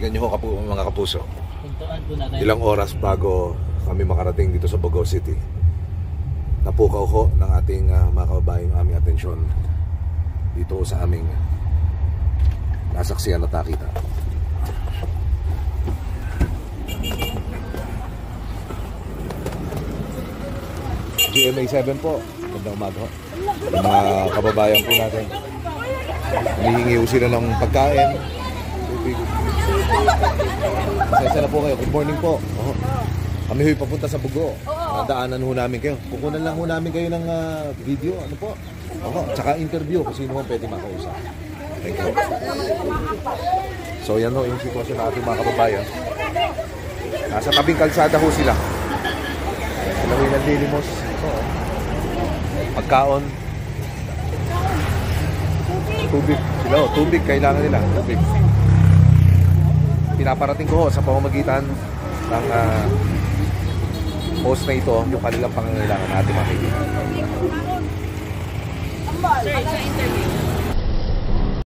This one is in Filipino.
Tingnan nyo ho mga kapuso. Puntuan po natin. Ilang oras bago kami makarating dito sa Bogo City. Napukaw ho ng ating mga kababayang aming atensyon dito sa aming nasaksihan at nakita. GMA 7 po. Magandang umaga ho. Yung mga kababayan po natin. Humihingi ho sila ng pagkain. Tubig. Pasensya na po kayo. Good morning po. Kami ho'y papunta sa Bugo. Nadaanan ho namin kayo. Kukunan lang ho namin kayo ng video. Ano po? Tsaka interview kung sino ho pwede makausap. Thank you. So yan ho yung sitwasyon ng ating mga kababayan. Nasa tabing kalsada ho sila. Sila ho'y nanlilimos. Pagkaon. Tubig. Sila ho, tubig. Kailangan nila. Tubig. Pinaparating ko ho sa pamamagitan ng post na ito yung kanilang pangangailangan natin makikita.